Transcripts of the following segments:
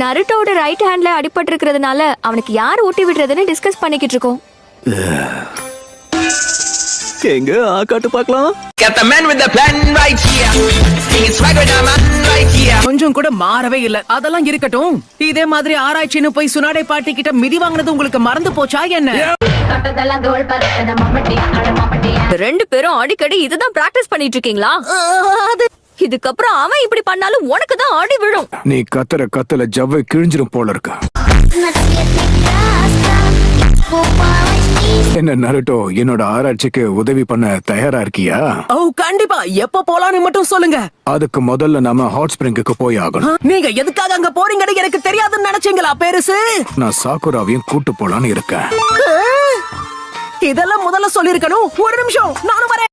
நருட்டோட right ஹேண்ட்ல அடிபட்டு இருக்கிறதுனால அவனுக்கு யார் ஊட்டி விடுறதுன்னு டிஸ்கஸ் பண்ணிக்கிட்டு இருக்கோம். எங்க காட்டு பார்க்கலாம். Got the man with the plan right here. Singing swag with the man right here. கொஞ்சம் கூட மாறவே இல்ல. அதெல்லாம் இருக்கட்டும். இதே மாதிரி ஆராய்ச்சின்னு போய் சுனாடை பாட்டி கிட்ட மிதி வாங்குனது உங்களுக்கு மறந்து போச்சா என்ன? ரெண்டு பேரும் அடிக்கடி இதுதான் பிராக்டிஸ் பண்ணிட்டு இருக்கீங்களா? இதுக்கப்புறம் அவன் இப்படி பண்ணாலும் உனக்கு தான் அடி விழும். நீ கத்தல ஜவ்வை கிழிஞ்சிரும் போல இருக்க. என்ன நருட்டோ, என்னோட ஆராய்ச்சிக்கு உதவி பண்ண தயாரா இருக்கியா? ஓ கண்டிப்பா. எப்ப போலான்னு மட்டும் சொல்லுங்க. அதுக்கு முதல்ல நாம ஹாட் ஸ்பிரிங்குக்கு போய் ஆகணும். நீங்க எதுக்காக அங்க போறீங்கன்னு எனக்கு தெரியாதுன்னு நினைச்சீங்களா பெருசு? நான் சாக்குராவையும் கூட்டு போலான்னு இருக்கேன். இதெல்லாம் முதல்ல சொல்லிருக்கணும். ஒரு நிமிஷம், நானும் வரேன்.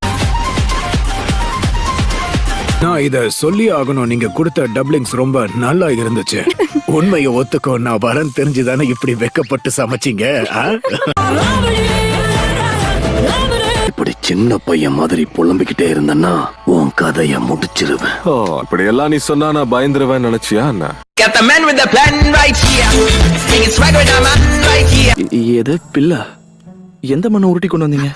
நான் இத சொல்லி ஆகணும். நீங்க கொடுத்த டப்ளிங்ஸ் ரொம்ப நல்லா இருந்துச்சு. உண்மையை ஒத்துக்கோ, நான் வரேன் தெரிஞ்சுதானே இப்படி வெக்கப்பட்டு சமைச்சீங்க. இப்படி சின்ன பையன் மாதிரி புலம்பிக்கிட்டே இருந்தன்னா உன் கதைய முடிச்சிருவேன். அப்படி எல்லாம் நீ சொன்னா நான் பயந்துருவேன் நினைச்சியா என்ன? Got the man with the plan right here. Singing swag with the man right here. எது பிள்ளை? எந்த மண்ணை உருட்டி கொண்டு வந்தீங்க?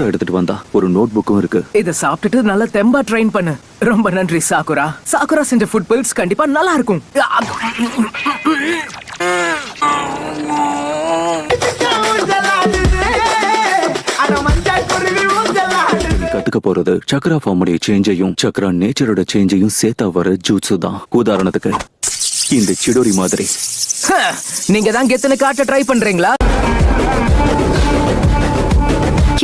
எடுத்துட்டு வந்தா ஒரு நோட் புக்கும் இருக்கு. இத சாப்பிட்டுட்டு நல்லா தெம்பா ட்ரெயின் பண்ணு. ரொம்ப நன்றி சாக்குரா. சாக்குரா செஞ்ச ஃபுட் பில்ஸ் கண்டிப்பா நல்லா இருக்கும். கத்துக்க போறது சக்ரா ஃபார்முடைய சேஞ்சையும் சக்ரா நேச்சரோட சேஞ்சையும் சேர்த்தா வர ஜூட்சு தான். உதாரணத்துக்கு இந்த சிடோரி மாதிரி. நீங்க தான் கெத்துன்னு காட்ட ட்ரை பண்றீங்களா?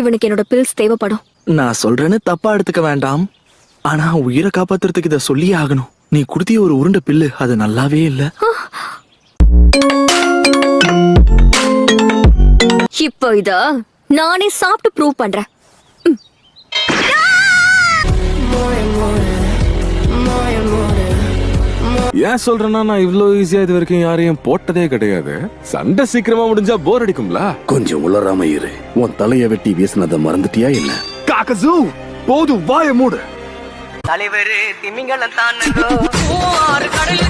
இவனுக்கு என்னோட பில்ஸ் தேவைப்படும். நான் சொல்றேன்னு தப்பா எடுத்துக்க வேண்டாம். ஆனா உயிரை காப்பாத்துறதுக்கு இத சொல்லியே ஆகணும். நீ குடுத்திய ஒரு உருண்டை பில்லு அது நல்லாவே இல்ல. இப்போ இத நானே சாப்பிட்டு ப்ரூவ் பண்றேன். ஏன் சொல்றேன்னா நான் இவ்வளவு ஈஸியா இது வரைக்கும் யாரையும் போட்டதே கிடையாது. சண்டை சீக்கிரமா முடிஞ்சா போர் அடிக்கும்ல. கொஞ்சம் உளராம இரு. உன் தலைய வெட்டி வீசினதை மறந்துட்டியா இல்ல? காக்கசூ போது வாய மூடு. தலைவரு திமிங்கலம் தான் கடல்